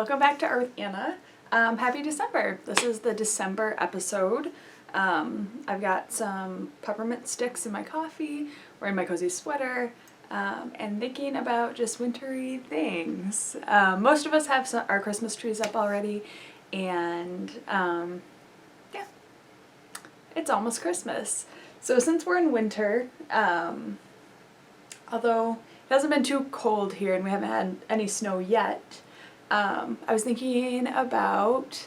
Welcome back to Art with Anna. Happy December. This is the December episode. I've got some peppermint sticks in my coffee, wearing my cozy sweater, and thinking about just wintry things. Most of us have our Christmas trees up already, and yeah, it's almost Christmas. So since we're in winter, although it hasn't been too cold here and we haven't had any snow yet, I was thinking about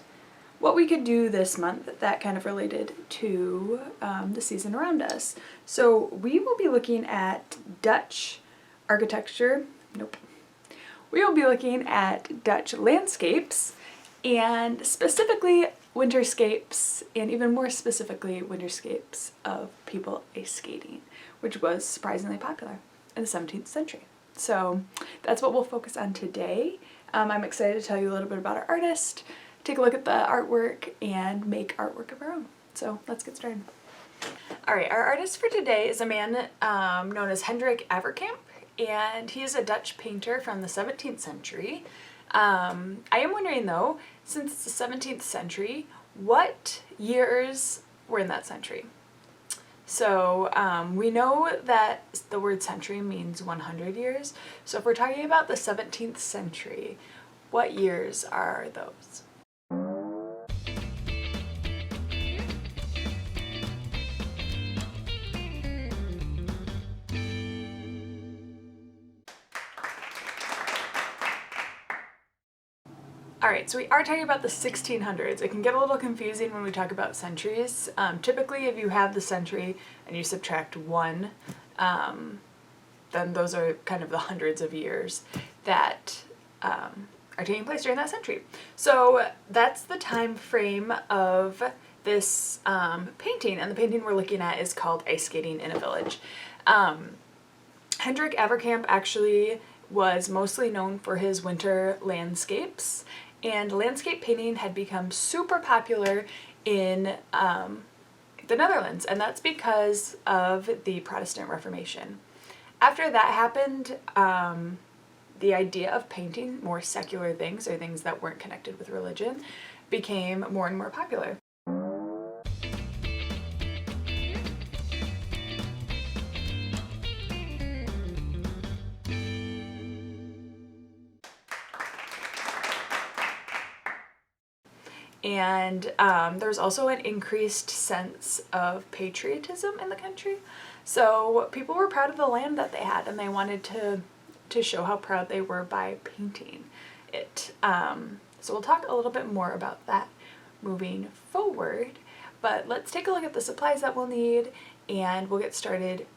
what we could do this month that kind of related to the season around us. So we will be looking at Dutch architecture. Nope. We will be looking at Dutch landscapes, and specifically winterscapes, and even more specifically winterscapes of people ice skating, which was surprisingly popular in the 17th century. So that's what we'll focus on today. I'm excited to tell you a little bit about our artist, take a look at the artwork, and make artwork of our own. So let's get started. Alright, our artist for today is a man known as Hendrik Abercamp, and he's a Dutch painter from the 17th century. I am wondering though, since it's the 17th century, what years were in that century? So we know that the word century means 100 years. So if we're talking about the 17th century, what years are those? Alright, so we are talking about the 1600s. It can get a little confusing when we talk about centuries. Typically, if you have the century and you subtract 1, then those are kind of the hundreds of years that are taking place during that century. So that's the time frame of this painting, and the painting we're looking at is called Ice Skating in a Village. Hendrik Abercamp actually was mostly known for his winter landscapes, and landscape painting had become super popular in the Netherlands, and that's because of the Protestant Reformation. After that happened, the idea of painting more secular things, or things that weren't connected with religion, became more and more popular. And there's also an increased sense of patriotism in the country. So people were proud of the land that they had, and they wanted to show how proud they were by painting it. So we'll talk a little bit more about that moving forward, but let's take a look at the supplies that we'll need, and we'll get started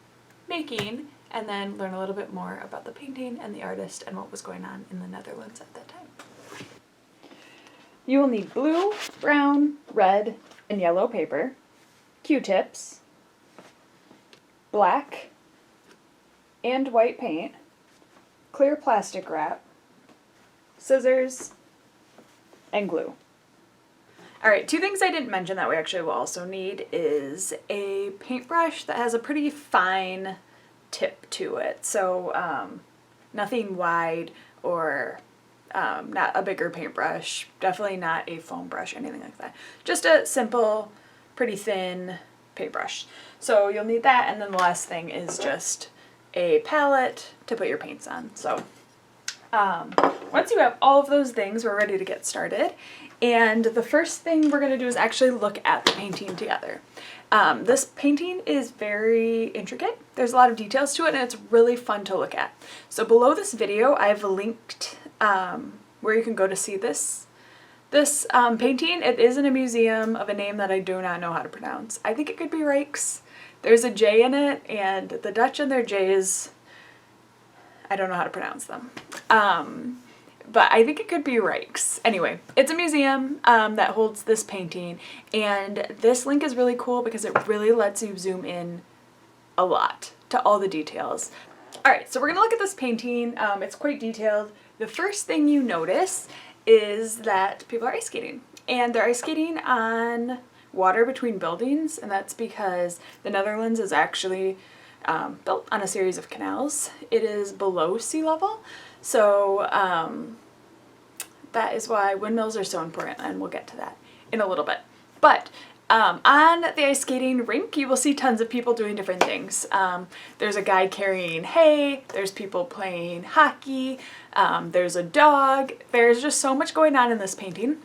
making, and then learn a little bit more about the painting and the artist and what was going on in the Netherlands at that time. You will need blue, brown, red, and yellow paper, Q-tips, black and white paint, clear plastic wrap, scissors, and glue. Alright, two things I didn't mention that we actually will also need is a paintbrush that has a pretty fine tip to it. So nothing wide, or not a bigger paintbrush, definitely not a foam brush, anything like that. Just a simple, pretty thin paintbrush. So you'll need that, and then the last thing is just a palette to put your paints on. So once you have all of those things, we're ready to get started. And the first thing we're going to do is actually look at the painting together. This painting is very intricate. There's a lot of details to it, and it's really fun to look at. So below this video, I've linked where you can go to see this painting. It is in a museum of a name that I do not know how to pronounce. I think it could be Rijks. There's a J in it, and the Dutch and their J's, I don't know how to pronounce them. But I think it could be Rijks. Anyway, it's a museum that holds this painting, and this link is really cool because it really lets you zoom in a lot to all the details. Alright, so we're going to look at this painting. It's quite detailed. The first thing you notice is that people are ice skating, and they're ice skating on water between buildings, and that's because the Netherlands is actually built on a series of canals. It is below sea level, so that is why windmills are so important, and we'll get to that in a little bit. But on the ice skating rink, you will see tons of people doing different things. There's a guy carrying hay, there's people playing hockey, there's a dog. There's just so much going on in this painting.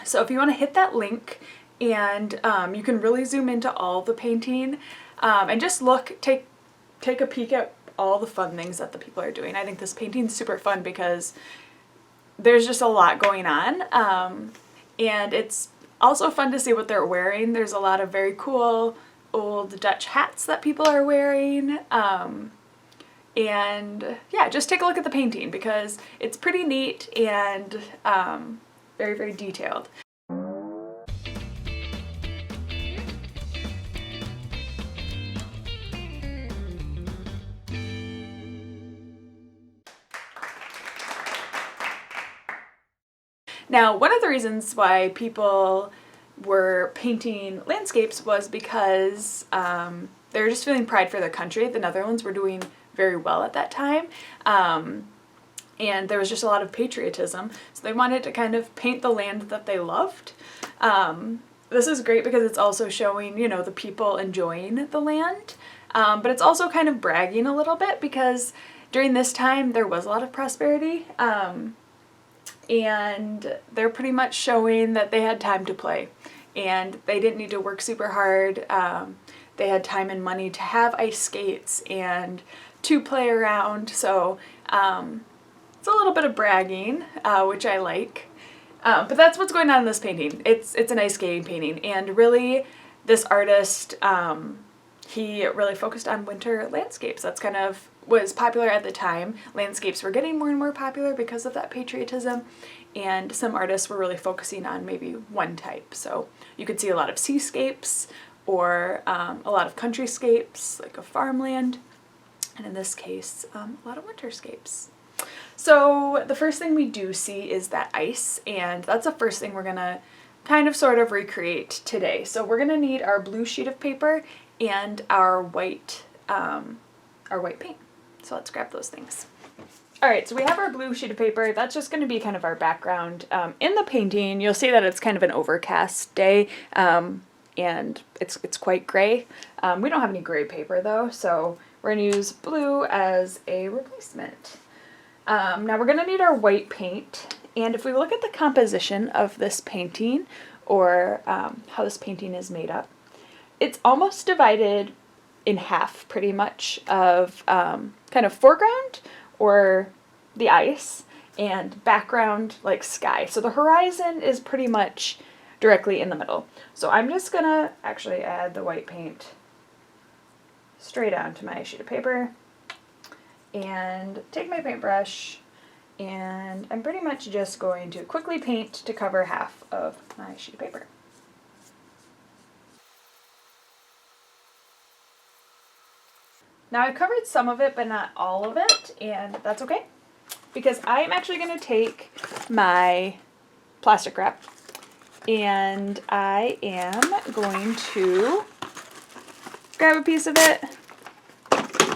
So if you want to hit that link, and you can really zoom into all the painting and just take a peek at all the fun things that the people are doing. I think this painting's super fun because there's just a lot going on, and it's also fun to see what they're wearing. There's a lot of very cool old Dutch hats that people are wearing. And yeah, just take a look at the painting because it's pretty neat and very, very detailed. Now, one of the reasons why people were painting landscapes was because they were just feeling pride for their country. The Netherlands were doing very well at that time, and there was just a lot of patriotism, so they wanted to kind of paint the land that they loved. This is great because it's also showing, you know, the people enjoying the land, but it's also kind of bragging a little bit because during this time there was a lot of prosperity. And they're pretty much showing that they had time to play and they didn't need to work super hard. They had time and money to have ice skates and to play around. So it's a little bit of bragging, which I like. But that's what's going on in this painting. It's an ice skating painting, and really this artist, he really focused on winter landscapes. That's kind of was popular at the time. Landscapes were getting more and more popular because of that patriotism, and some artists were really focusing on maybe one type. So you could see a lot of seascapes or a lot of countryscapes, like a farmland, and in this case, a lot of winterscapes. So the first thing we do see is that ice, and that's the first thing we're gonna kind of sort of recreate today. So we're gonna need our blue sheet of paper and our white paint. So let's grab those things. All right, so we have our blue sheet of paper. That's just going to be kind of our background. In the painting, you'll see that it's kind of an overcast day, and it's quite gray. We don't have any gray paper though, so we're going to use blue as a replacement. Now we're going to need our white paint, and if we look at the composition of this painting, or how this painting is made up, it's almost divided in half pretty much of kind of foreground or the ice and background like sky. So the horizon is pretty much directly in the middle. So I'm just gonna actually add the white paint straight onto my sheet of paper and take my paintbrush, and I'm pretty much just going to quickly paint to cover half of my sheet of paper. Now I've covered some of it, but not all of it, and that's okay, because I'm actually going to take my plastic wrap, and I am going to grab a piece of it,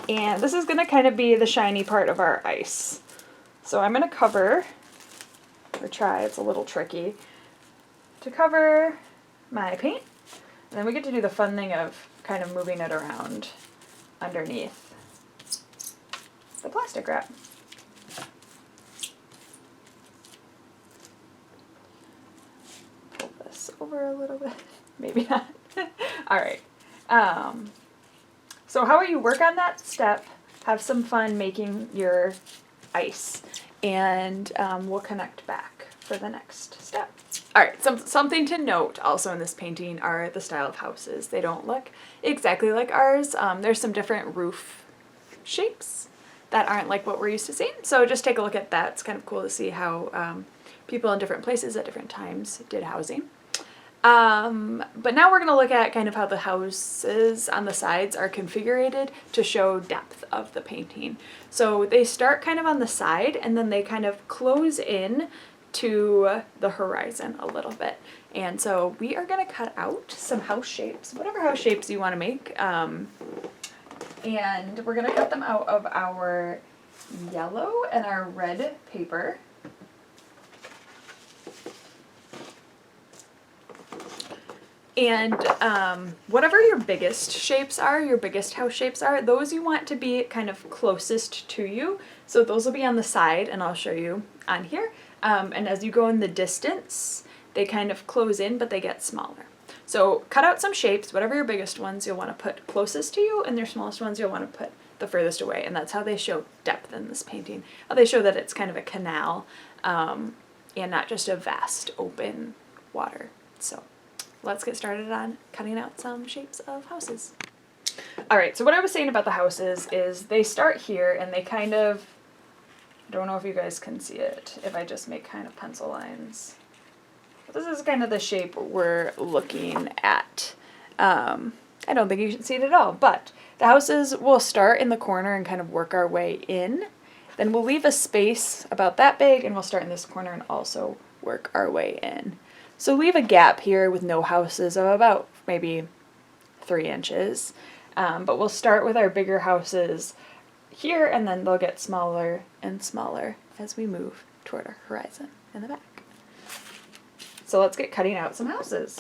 and this is going to kind of be the shiny part of our ice. So I'm going to cover, or try, it's a little tricky, to cover my paint, and then we get to do the fun thing of kind of moving it around underneath the plastic wrap. Pull this over a little bit, maybe not. All right. So how about you work on that step, have some fun making your ice, and we'll connect back for the next step. All right, something to note also in this painting are the style of houses. They don't look exactly like ours. There's some different roof shapes that aren't like what we're used to seeing. So just take a look at that. It's kind of cool to see how people in different places at different times did housing. But now we're going to look at kind of how the houses on the sides are configured to show depth of the painting. So they start kind of on the side, and then they kind of close in to the horizon a little bit. And so we are going to cut out some house shapes, whatever house shapes you want to make, and we're going to cut them out of our yellow and our red paper. And whatever your biggest shapes are, your biggest house shapes are, those you want to be kind of closest to you. So those will be on the side, and I'll show you on here. And as you go in the distance, they kind of close in, but they get smaller. So cut out some shapes, whatever your biggest ones you'll want to put closest to you, and your smallest ones you'll want to put the furthest away. And that's how they show depth in this painting. How they show that it's kind of a canal, and not just a vast open water. So let's get started on cutting out some shapes of houses. Alright, so what I was saying about the houses is they start here and they kind of, I don't know if you guys can see it, if I just make kind of pencil lines. But this is kind of the shape we're looking at. I don't think you should see it at all, but the houses will start in the corner and kind of work our way in. Then we'll leave a space about that big and we'll start in this corner and also work our way in. So leave a gap here with no houses of about maybe 3 inches. But we'll start with our bigger houses here, and then they'll get smaller and smaller as we move toward our horizon in the back. So let's get cutting out some houses.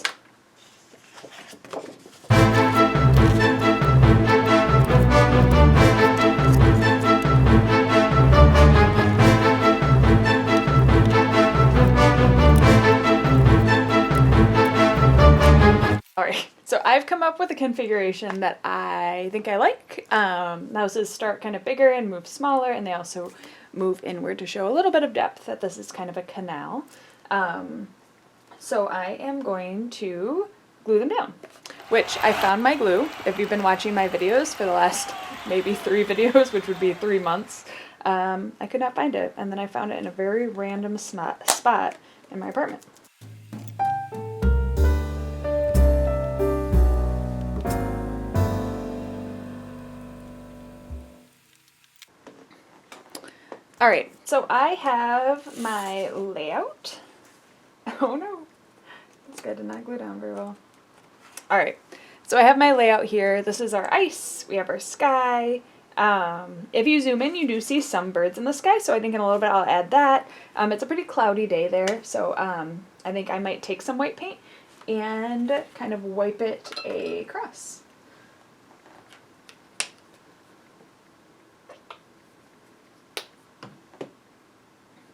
Alright, so I've come up with a configuration that I think I like. Houses start kind of bigger and move smaller, and they also move inward to show a little bit of depth that this is kind of a canal. So I am going to glue them down, which I found my glue. If you've been watching my videos for the last maybe 3 videos, which would be 3 months, I could not find it, and then I found it in a very random spot in my apartment. Alright, so I have my layout. Oh no, this guy did not glue down very well. Alright, so I have my layout here. This is our ice, we have our sky. If you zoom in, you do see some birds in the sky, so I think in a little bit I'll add that. It's a pretty cloudy day there, so I think I might take some white paint and kind of wipe it across.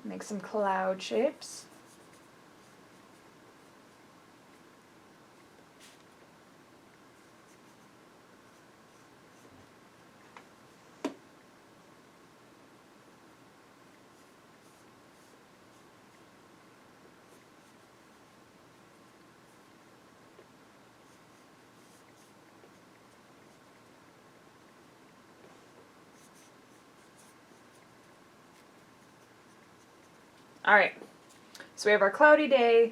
Make some cloud shapes. Alright, so we have our cloudy day,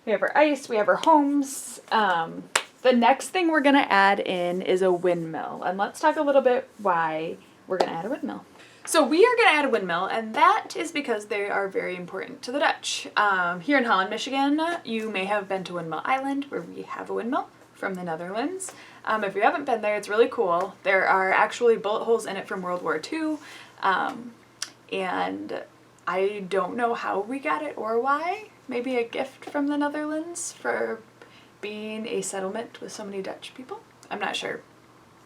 we have our ice, we have our homes. The next thing we're going to add in is a windmill, and let's talk a little bit why we're going to add a windmill. So we are going to add a windmill, and that is because they are very important to the Dutch. Here in Holland, Michigan, you may have been to Windmill Island, where we have a windmill from the Netherlands. If you haven't been there, it's really cool. There are actually bullet holes in it from World War II, and I don't know how we got it or why. Maybe a gift from the Netherlands for being a settlement with so many Dutch people. I'm not sure.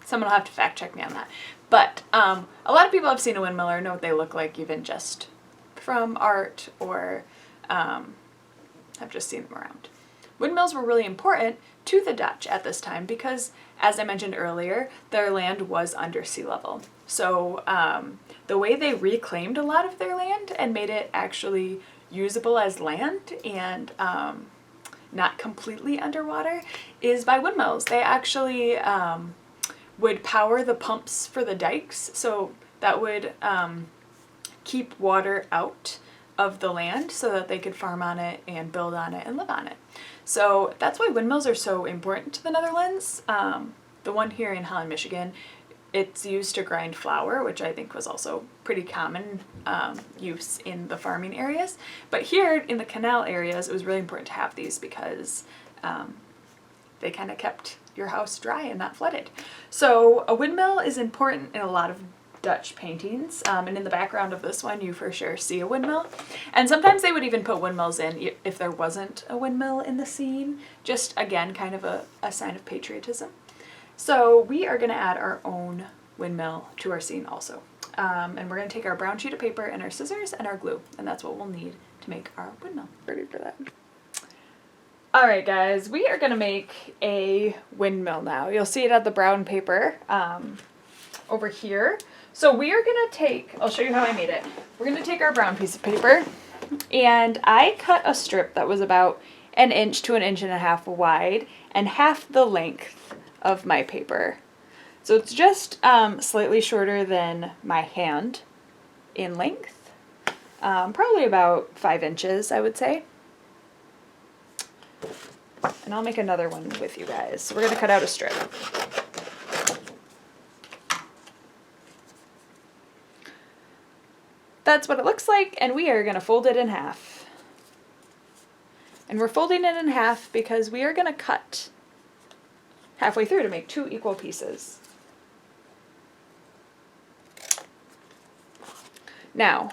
Someone will have to fact check me on that. But a lot of people have seen a windmill or know what they look like, even just from art, or have just seen them around. Windmills were really important to the Dutch at this time because, as I mentioned earlier, their land was under sea level. So the way they reclaimed a lot of their land and made it actually usable as land and not completely underwater is by windmills. They actually would power the pumps for the dikes, so that would keep water out of the land so that they could farm on it and build on it and live on it. So that's why windmills are so important to the Netherlands. The one here in Holland, Michigan, it's used to grind flour, which I think was also pretty common use in the farming areas. But here in the canal areas, it was really important to have these because they kind of kept your house dry and not flooded. So a windmill is important in a lot of Dutch paintings. And in the background of this one, you for sure see a windmill. And sometimes they would even put windmills in if there wasn't a windmill in the scene. Just, again, kind of a sign of patriotism. So we are going to add our own windmill to our scene also. And we're going to take our brown sheet of paper and our scissors and our glue. And that's what we'll need to make our windmill. Ready for that. Alright guys, we are going to make a windmill now. You'll see it at the brown paper over here. So we are going to take, I'll show you how I made it. We're going to take our brown piece of paper, and I cut a strip that was about 1 inch to 1.5 inches wide and half the length of my paper. So it's just slightly shorter than my hand in length, probably about 5 inches, I would say. And I'll make another one with you guys. So we're going to cut out a strip. That's what it looks like, and we are going to fold it in half. And we're folding it in half because we are going to cut halfway through to make 2 equal pieces. Now,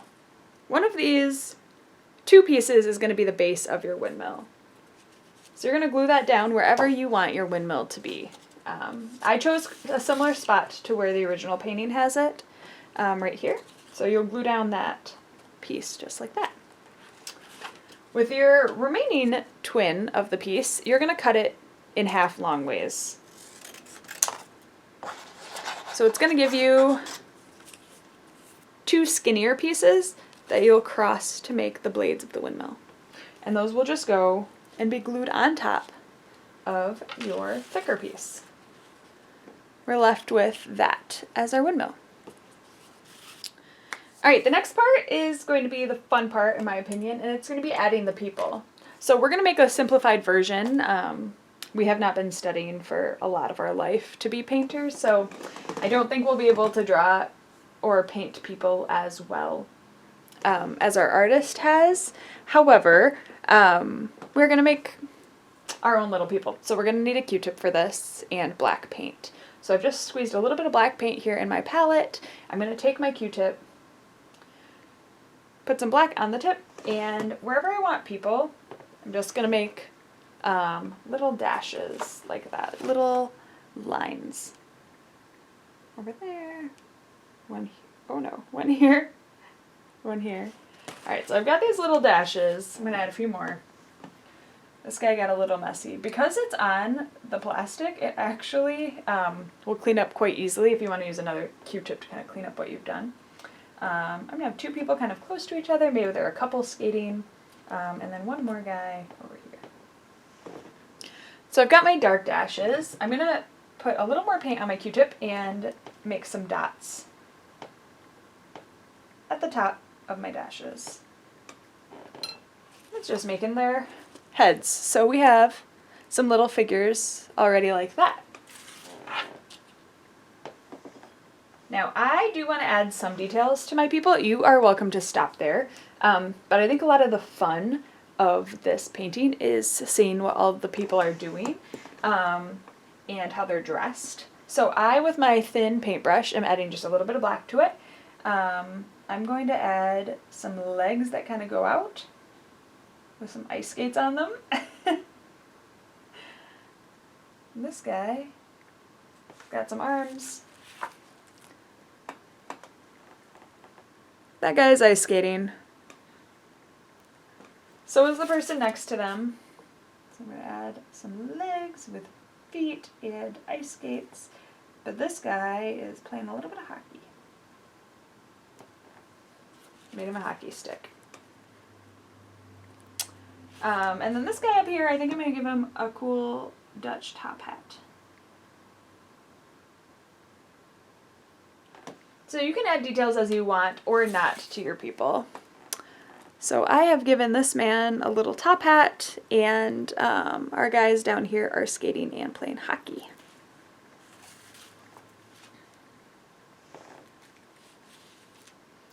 one of these 2 pieces is going to be the base of your windmill. So you're going to glue that down wherever you want your windmill to be. I chose a similar spot to where the original painting has it, right here. So you'll glue down that piece just like that. With your remaining twin of the piece, you're going to cut it in half long ways. So it's going to give you 2 skinnier pieces that you'll cross to make the blades of the windmill. And those will just go and be glued on top of your thicker piece. We're left with that as our windmill. Alright, the next part is going to be the fun part, in my opinion, and it's going to be adding the people. So we're going to make a simplified version. We have not been studying for a lot of our life to be painters, so I don't think we'll be able to draw or paint people as well as our artist has. However, we're going to make our own little people. So we're going to need a Q-tip for this and black paint. So I've just squeezed a little bit of black paint here in my palette. I'm going to take my Q-tip, put some black on the tip, and wherever I want people, I'm just going to make little dashes like that, little lines. Over there, one here, one here. Alright, so I've got these little dashes. I'm going to add a few more. This guy got a little messy. Because it's on the plastic, it actually will clean up quite easily if you want to use another Q-tip to kind of clean up what you've done. I'm going to have 2 people kind of close to each other. Maybe they're a couple skating. And then one more guy over here. So I've got my dark dashes. I'm going to put a little more paint on my Q-tip and make some dots at the top of my dashes. It's just making their heads. So we have some little figures already like that. Now I do want to add some details to my people. You are welcome to stop there. But I think a lot of the fun of this painting is seeing what all the people are doing and how they're dressed. So I, with my thin paintbrush, am adding just a little bit of black to it. I'm going to add some legs that kind of go out with some ice skates on them. This guy got some arms. That guy's ice skating. So is the person next to them. So I'm going to add some legs with feet and ice skates. But this guy is playing a little bit of hockey. Made him a hockey stick. And then this guy up here, I think I'm going to give him a cool Dutch top hat. So you can add details as you want or not to your people. So I have given this man a little top hat, and our guys down here are skating and playing hockey.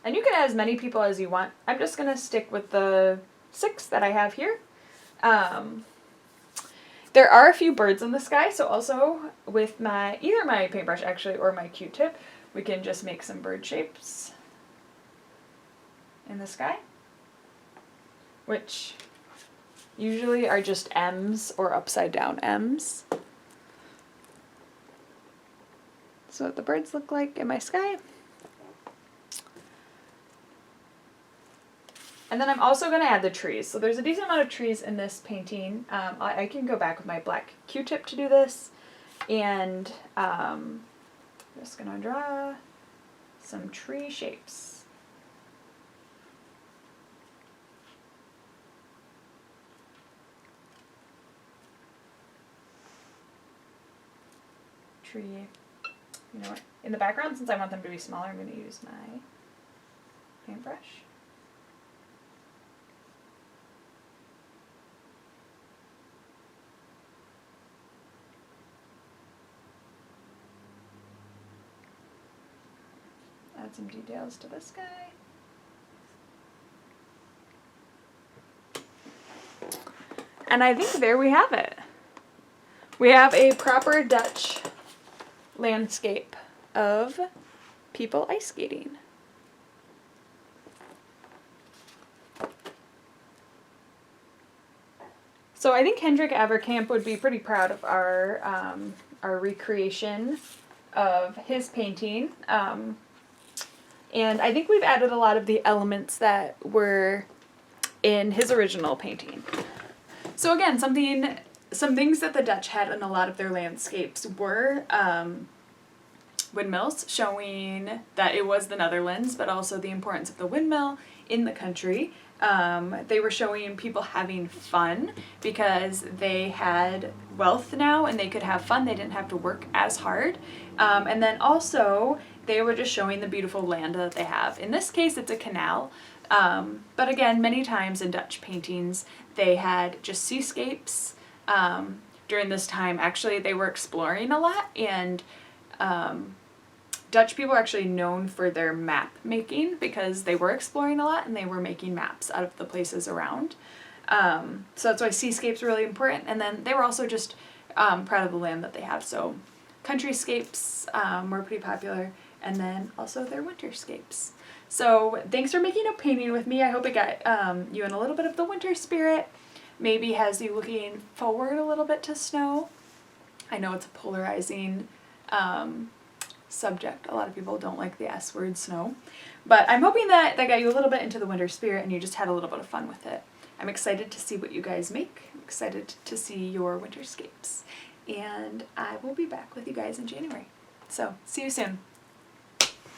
And you can add as many people as you want. I'm just going to stick with the 6 that I have here. There are a few birds in the sky, so also with either my paintbrush actually or my Q-tip, we can just make some bird shapes in the sky, which usually are just M's or upside down M's. So what the birds look like in my sky. And then I'm also going to add the trees. So there's a decent amount of trees in this painting. I can go back with my black Q-tip to do this. And I'm just going to draw some tree shapes. Tree. You know what? In the background, since I want them to be smaller, I'm going to use my paintbrush. Add some details to this guy. And I think there we have it. We have a proper Dutch landscape of people ice skating. So I think Hendrik Abercamp would be pretty proud of our recreation of his painting. And I think we've added a lot of the elements that were in his original painting. So again, some things that the Dutch had in a lot of their landscapes were windmills, showing that it was the Netherlands, but also the importance of the windmill in the country. They were showing people having fun because they had wealth now and they could have fun. They didn't have to work as hard. And then also they were just showing the beautiful land that they have. In this case, it's a canal. But again, many times in Dutch paintings, they had just seascapes. During this time, actually, they were exploring a lot, and Dutch people are actually known for their map making because they were exploring a lot and they were making maps out of the places around. So that's why seascapes are really important. And then they were also just proud of the land that they have. So countryscapes were pretty popular, and then also their winterscapes. So thanks for making a painting with me. I hope it got you in a little bit of the winter spirit. Maybe has you looking forward a little bit to snow. I know it's a polarizing subject. A lot of people don't like the S word, snow. But I'm hoping that got you a little bit into the winter spirit and you just had a little bit of fun with it. I'm excited to see what you guys make. I'm excited to see your winterscapes. And I will be back with you guys in January. So, see you soon.